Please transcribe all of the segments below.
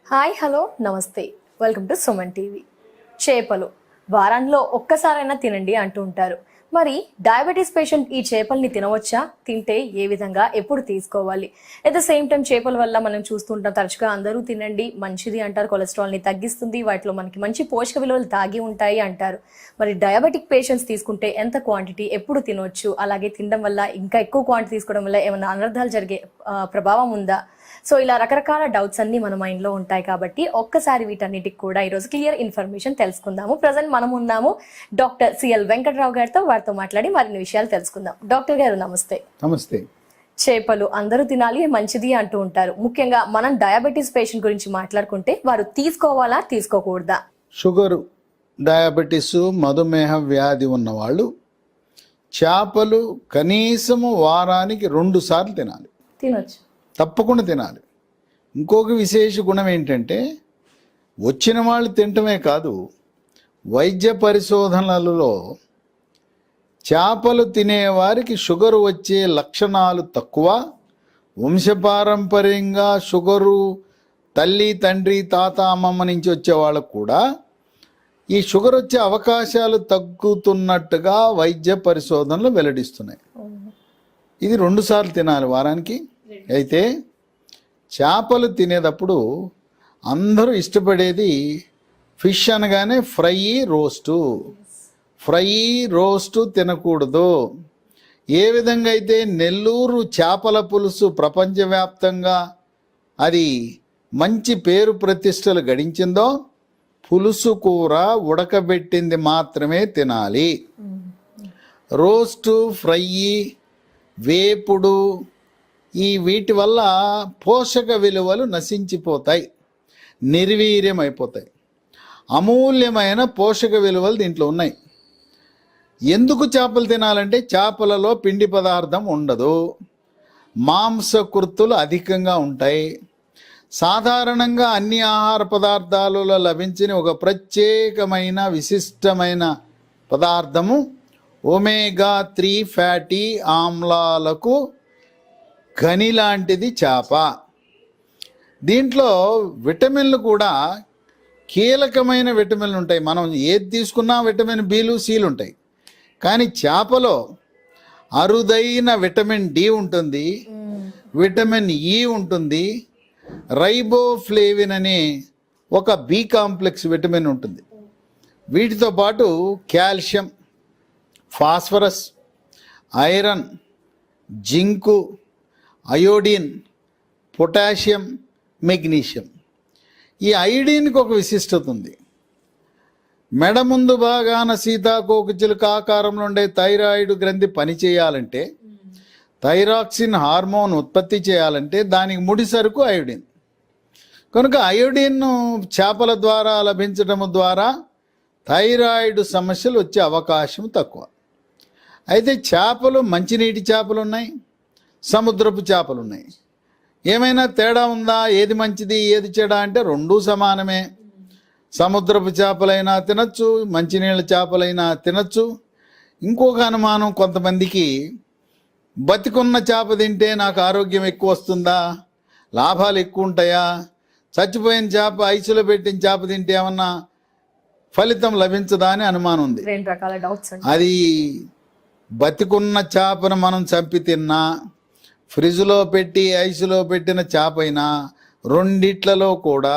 Hi hello నమస్తే, welcome to Suman TV. చేపలు వారాల్లో ఒక్కసారైనా తినండి అంటూ ఉంటారు. మరి డయాబెటీస్ పేషెంట్ ఈ చేపల్ని తినవచ్చా? తింటే ఏ విధంగా, ఎప్పుడు తీసుకోవాలి? ఎట్ ద సేమ్ టైం చేపల వల్ల మనం చూస్తుంటాం, తరచుగా అందరూ తినండి మంచిది అంటారు, కొలెస్ట్రాల్ని తగ్గిస్తుంది, వాటిలో మనకి మంచి పోషక విలువలు దాగి ఉంటాయి అంటారు. మరి డయాబెటిక్ పేషెంట్స్ తీసుకుంటే ఎంత క్వాంటిటీ, ఎప్పుడు తినవచ్చు? అలాగే తినడం వల్ల ఇంకా ఎక్కువ క్వాంటిటీ తీసుకోవడం వల్ల ఏమైనా అనర్థాలు జరిగే ప్రభావం ఉందా? సో ఇలా రకరకాల డౌట్స్ అన్ని మన మైండ్లో ఉంటాయి కాబట్టి ఒక్కసారి వీటన్నిటికి కూడా ఈరోజు క్లియర్ ఇన్ఫర్మేషన్ తెలుసుకుందాము. ప్రజెంట్ మనం ఉన్నాము డాక్టర్ సిఎల్ వెంకటరావు గారితో. వారితో మాట్లాడి మరిన్ని విషయాలు తెలుసుకుందాం. డాక్టర్ గారు నమస్తే. నమస్తే. చేపలు అందరూ తినాలి, మంచిది అంటూ ఉంటారు. ముఖ్యంగా మనం డయాబెటీస్ పేషెంట్ గురించి మాట్లాడుకుంటే వారు తీసుకోవాలా, తీసుకోకూడదా? షుగరు, డయాబెటీస్, మధుమేహ వ్యాధి ఉన్నవాళ్ళు చేపలు కనీసము వారానికి 2 సార్లు తినాలి. తినొచ్చు, తప్పకుండా తినాలి. ఇంకొక విశేష గుణం ఏంటంటే, వచ్చిన వాళ్ళు తినటమే కాదు, వైద్య పరిశోధనలలో చేపలు తినేవారికి షుగరు వచ్చే లక్షణాలు తక్కువ, వంశపారంపర్యంగా షుగరు తల్లి, తండ్రి, తాత, అమ్మమ్మ నుంచి వచ్చే వాళ్ళకు కూడా ఈ షుగర్ వచ్చే అవకాశాలు తగ్గుతున్నట్టుగా వైద్య పరిశోధనలు వెల్లడిస్తున్నాయి. ఇది 2 సార్లు తినాలి వారానికి. అయితే చేపలు తినేటప్పుడు అందరూ ఇష్టపడేది ఫిష్ అనగానే ఫ్రై రోస్టు తినకూడదు. ఏ విధంగా అయితే నెల్లూరు చేపల పులుసు ప్రపంచవ్యాప్తంగా అది మంచి పేరు ప్రతిష్టలు గడించిందో, పులుసు కూర ఉడకబెట్టింది మాత్రమే తినాలి. రోస్టు, ఫ్రై, వేపుడు వీటి వల్ల పోషక విలువలు నశించిపోతాయి, నిర్వీర్యమైపోతాయి. అమూల్యమైన పోషక విలువలు దీంట్లో ఉన్నాయి. ఎందుకు చేపలు తినాలంటే, చేపలలో పిండి పదార్థం ఉండదు, మాంసకృతులు అధికంగా ఉంటాయి. సాధారణంగా అన్ని ఆహార పదార్థాలలో లభించిన ఒక ప్రత్యేకమైన విశిష్టమైన పదార్థము ఒమేగా 3 ఫ్యాటీ ఆమ్లాలకు గని లాంటిది చేప. దీంట్లో విటమిన్లు కూడా కీలకమైన విటమిన్లు ఉంటాయి. మనం ఏది తీసుకున్నా విటమిన్ బిలు, సిలు ఉంటాయి. కానీ చేపలో అరుదైన విటమిన్ డి ఉంటుంది, విటమిన్ ఇ ఉంటుంది, రైబోఫ్లేవిన్ అనే ఒక బి కాంప్లెక్స్ విటమిన్ ఉంటుంది. వీటితో పాటు calcium, phosphorus, iron, zinc, iodine, potassium, magnesium. ఈ ఐడిన్కి ఒక విశిష్టత ఉంది. మెడ ముందు భాగాన సీతాకోకచిలుక ఆకారంలో ఉండే థైరాయిడ్ గ్రంథి పనిచేయాలంటే, థైరాక్సిన్ హార్మోన్ ఉత్పత్తి చేయాలంటే దానికి ముడి సరుకు అయోడిన్. కనుక అయోడిన్ చేపల ద్వారా లభించడం ద్వారా థైరాయిడ్ సమస్యలు వచ్చే అవకాశం తక్కువ. అయితే చేపలు, మంచినీటి చేపలు ఉన్నాయి, సముద్రపు చేపలు ఉన్నాయి. ఏమైనా తేడా ఉందా? ఏది మంచిది, ఏది చెడ అంటే 2 సమానమే. సముద్రపు చేపలైనా తినచ్చు, మంచినీళ్ళ చేపలైనా తినచ్చు. ఇంకొక అనుమానం కొంతమందికి, బతికున్న చేప తింటే నాకు ఆరోగ్యం ఎక్కువ వస్తుందా, లాభాలు ఎక్కువ ఉంటాయా, చచ్చిపోయిన చేప, ఐసులో పెట్టిన చేప తింటే ఏమన్నా ఫలితం లభించదా అని అనుమానం ఉంది. 2 రకాల డౌట్స్. అది బతికున్న చేపను మనం చంపి తిన్నా, ఫ్రిడ్జ్లో పెట్టి ఐసులో పెట్టిన చేప అయినా, రెండిట్లలో కూడా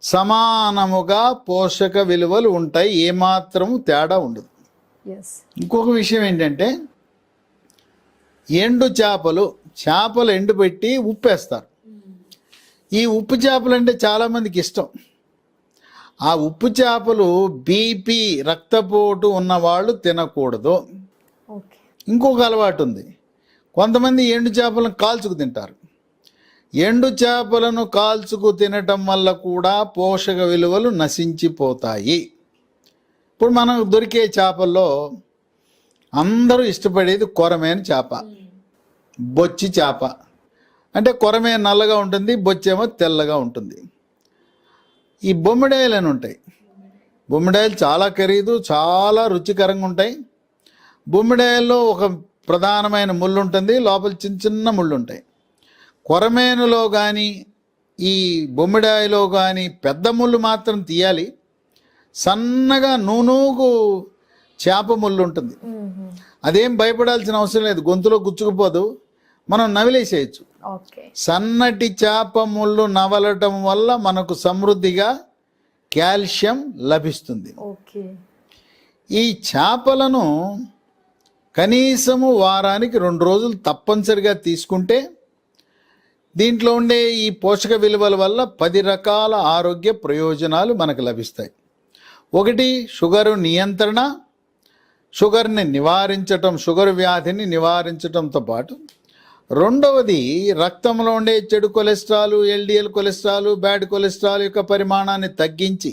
సమానముగా పోషక విలువలు ఉంటాయి, ఏమాత్రము తేడా ఉండదు. ఇంకొక విషయం ఏంటంటే, ఎండు చేపలు ఎండుపెట్టి ఉప్పేస్తారు. ఈ ఉప్పు చేపలు అంటే చాలామందికి ఇష్టం. ఆ ఉప్పు చేపలు బీపీ, రక్తపోటు ఉన్నవాళ్ళు తినకూడదు. ఇంకొక అలవాటు ఉంది, కొంతమంది ఎండు చేపలను కాల్చుకు తింటారు. ఎండు చేపలను కాల్చుకు తినటం వల్ల కూడా పోషక విలువలు నశించిపోతాయి. ఇప్పుడు మనకు దొరికే చేపల్లో అందరూ ఇష్టపడేది కొరమేన చేప, బొచ్చి చేప. అంటే కొరమే నల్లగా ఉంటుంది, బొచ్చేమో తెల్లగా ఉంటుంది. ఈ బొమ్మిడాయలు అని ఉంటాయి. బొమ్మిడాయలు చాలా ఖరీదు, చాలా రుచికరంగా ఉంటాయి. బొమ్మిడాయల్లో ఒక ప్రధానమైన ముళ్ళు ఉంటుంది, లోపల చిన్న చిన్న ముళ్ళు ఉంటాయి. కొరమేనులో కానీ ఈ బొమ్మిడాయిలో కానీ పెద్ద ముళ్ళు మాత్రం తీయాలి. సన్నగా నూనూగు చేప ముళ్ళు ఉంటుంది, అదేం భయపడాల్సిన అవసరం లేదు, గొంతులో గుచ్చుకుపోదు, మనం నవిలేసేయచ్చు. ఓకే. సన్నటి చేప ముళ్ళు నవలటం వల్ల మనకు సమృద్ధిగా కాల్షియం లభిస్తుంది. ఓకే. ఈ చేపలను కనీసము వారానికి 2 రోజులు తప్పనిసరిగా తీసుకుంటే దీంట్లో ఉండే ఈ పోషక విలువల వల్ల 10 రకాల ఆరోగ్య ప్రయోజనాలు మనకు లభిస్తాయి. ఒకటి, షుగరు నియంత్రణ, షుగర్ని నివారించటం, షుగర్ వ్యాధిని నివారించటంతో పాటు రెండవది రక్తంలో ఉండే చెడు cholesterol, LDL cholesterol, bad cholesterol యొక్క పరిమాణాన్ని తగ్గించి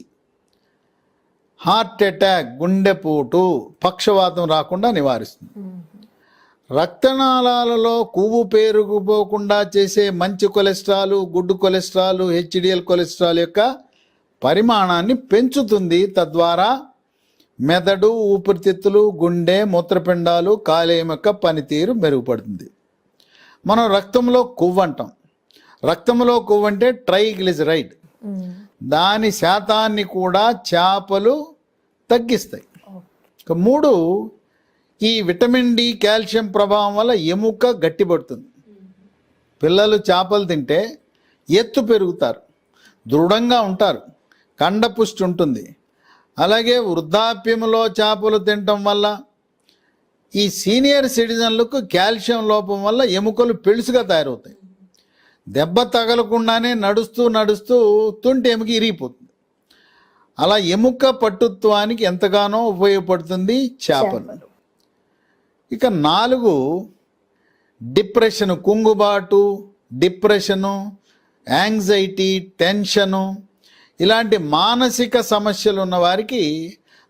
హార్ట్ అటాక్, గుండెపోటు, పక్షవాతం రాకుండా నివారిస్తుంది. రక్తనాళాలలో కొవ్వు పేరుకుపోకుండా చేసే మంచి cholesterol, good cholesterol, HDL cholesterol యొక్క పరిమాణాన్ని పెంచుతుంది. తద్వారా మెదడు, ఊపిరితిత్తులు, గుండె, మూత్రపిండాలు, కాలేయం యొక్క పనితీరు మెరుగుపడుతుంది. మనం రక్తంలో కొవ్వు అంటాం. రక్తంలో కొవ్వు అంటే ట్రైగ్లిజరైడ్, దాని శాతాన్ని కూడా చేపలు తగ్గిస్తాయి. ఇక 3, ఈ విటమిన్ డి, కాల్షియం ప్రభావం వల్ల ఎముక గట్టిపడుతుంది. పిల్లలు చేపలు తింటే ఎత్తు పెరుగుతారు, దృఢంగా ఉంటారు, కండపుష్టి ఉంటుంది. అలాగే వృద్ధాప్యంలో చేపలు తినటం వల్ల ఈ సీనియర్ సిటిజన్లకు కాల్షియం లోపం వల్ల ఎముకలు పెళుసుగా తయారవుతాయి. దెబ్బ తగలకుండానే నడుస్తూ నడుస్తూ తుంటి ఎముక ఇరిగిపోతుంది. అలా ఎముక పట్టుత్వానికి ఎంతగానో ఉపయోగపడుతుంది చేపలు. ఇక 4, డిప్రెషను, కుంగుబాటు, డిప్రెషను, యాంగ్జైటీ, టెన్షను, ఇలాంటి మానసిక సమస్యలు ఉన్న వారికి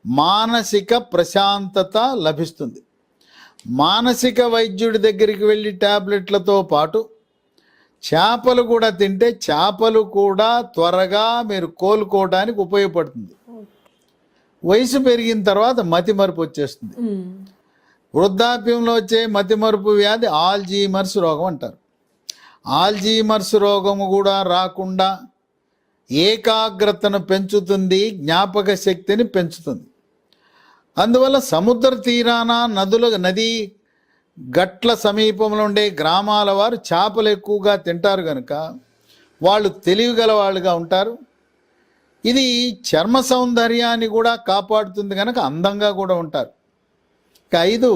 మానసిక ప్రశాంతత లభిస్తుంది. మానసిక వైద్యుడి దగ్గరికి వెళ్ళి ట్యాబ్లెట్లతో పాటు చేపలు కూడా తింటే చేపలు కూడా త్వరగా మీరు కోలుకోవడానికి ఉపయోగపడుతుంది. వయసు పెరిగిన తర్వాత మతిమరుపు వచ్చేస్తుంది. వృద్ధాప్యంలో వచ్చే మతిమరుపు వ్యాధి ఆల్జీమర్స్ రోగం అంటారు. ఆల్జీమర్స్ రోగము కూడా రాకుండా ఏకాగ్రతను పెంచుతుంది, జ్ఞాపక శక్తిని పెంచుతుంది. అందువల్ల సముద్ర తీరాన, నది గట్ల సమీపంలో ఉండే గ్రామాల వారు చేపలు ఎక్కువగా తింటారు కనుక వాళ్ళు తెలివిగల వాళ్ళుగా ఉంటారు. ఇది చర్మ సౌందర్యాన్ని కూడా కాపాడుతుంది కనుక అందంగా కూడా ఉంటారు. 5,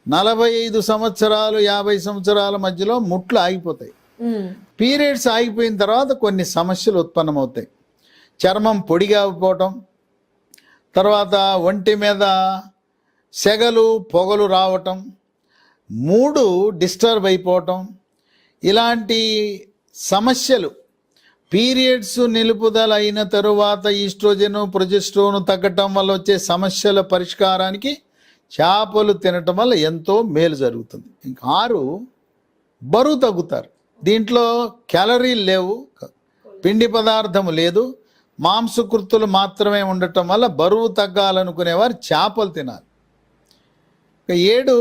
45 సంవత్సరాలు 50 సంవత్సరాల మధ్యలో ముట్లు ఆగిపోతాయి. పీరియడ్స్ ఆగిపోయిన తర్వాత కొన్ని సమస్యలు ఉత్పన్నమవుతాయి. చర్మం పొడిగా అయిపోవటం, తర్వాత ఒంటి మీద సెగలు, పొగలు రావటం, మూడు డిస్టర్బ్ అయిపోవటం, ఇలాంటి సమస్యలు పీరియడ్స్ నిలుపుదల అయిన తరువాత ఈస్ట్రోజెను, ప్రొజెస్ట్రోను తగ్గటం వల్ల వచ్చే సమస్యల పరిష్కారానికి చేపలు తినటం వల్ల ఎంతో మేలు జరుగుతుంది. ఇంకా 6, బరువు తగ్గుతారు. దీంట్లో క్యాలరీలు లేవు, పిండి పదార్థము లేదు, మాంసకృత్తులు మాత్రమే ఉండటం వల్ల బరువు తగ్గాలనుకునేవారు చేపలు తినాలి. 7,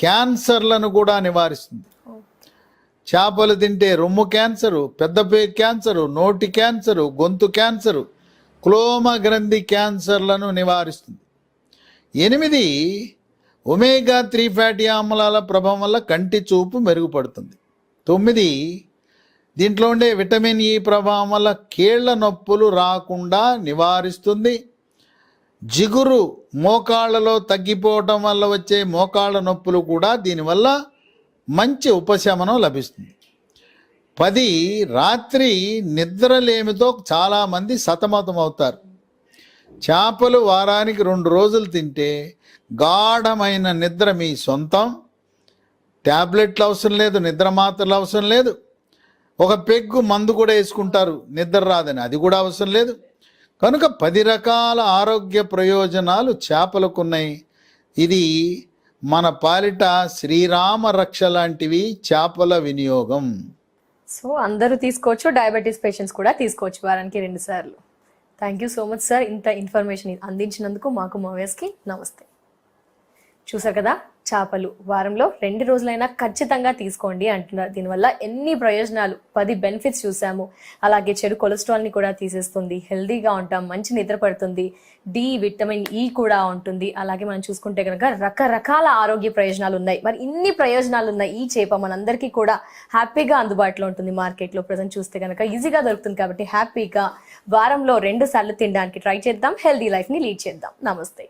క్యాన్సర్లను కూడా నివారిస్తుంది. చేపలు తింటే రొమ్ము క్యాన్సరు, పెద్దపేగు క్యాన్సరు, నోటి క్యాన్సరు, గొంతు క్యాన్సరు, క్లోమ గ్రంథి క్యాన్సర్లను నివారిస్తుంది. 8, ఒమేగా 3 ఫ్యాటీ ఆమ్లాల ప్రభావం వల్ల కంటి చూపు మెరుగుపడుతుంది. 9, దీంట్లో ఉండే విటమిన్ ఈ ప్రభావం వల్ల కీళ్ల నొప్పులు రాకుండా నివారిస్తుంది. జిగురు మోకాళ్ళలో తగ్గిపోవటం వల్ల వచ్చే మోకాళ్ళ నొప్పులు కూడా దీనివల్ల మంచి ఉపశమనం లభిస్తుంది. 10, రాత్రి నిద్రలేమితో చాలామంది సతమతం అవుతారు. చేపలు వారానికి 2 రోజులు తింటే గాఢమైన నిద్ర మీ సొంతం. ట్యాబ్లెట్లు అవసరం లేదు, నిద్ర మాత్రలు అవసరం లేదు. ఒక పెగ్గు మందు కూడా వేసుకుంటారు నిద్ర రాదని, అది కూడా అవసరం లేదు. కనుక 10 రకాల ఆరోగ్య ప్రయోజనాలు చేపలకున్నాయి. ఇది మన పాలిట శ్రీరామ రక్ష లాంటివి చేపల వినియోగం. సో అందరూ తీసుకోవచ్చు, డయాబెటీస్ పేషెంట్స్ కూడా తీసుకోవచ్చు వారానికి 2 సార్లు. Thank you so much sir, ఇంత ఇన్ఫర్మేషన్ అందించినందుకు మాకు మా వ్యూయర్స్కి నమస్తే. చూసారు కదా, చేపలు వారంలో 2 రోజులైనా ఖచ్చితంగా తీసుకోండి అంటున్నారు. దీనివల్ల ఎన్ని ప్రయోజనాలు, 10 బెనిఫిట్స్ చూసాము. అలాగే చెడు కొలెస్ట్రాల్ని కూడా తీసేస్తుంది, హెల్దీగా ఉంటాం, మంచి నిద్ర పడుతుంది, డి విటమిన్ ఈ కూడా ఉంటుంది. అలాగే మనం చూసుకుంటే కనుక రకరకాల ఆరోగ్య ప్రయోజనాలు ఉన్నాయి. మరి ఇన్ని ప్రయోజనాలు ఉన్న ఈ చేప మనందరికీ కూడా హ్యాపీగా అందుబాటులో ఉంటుంది మార్కెట్లో. ప్రజెంట్ చూస్తే కనుక ఈజీగా దొరుకుతుంది కాబట్టి హ్యాపీగా వారంలో 2 సార్లు తినడానికి ట్రై చేద్దాం, హెల్దీ లైఫ్ని లీడ్ చేద్దాం. నమస్తే.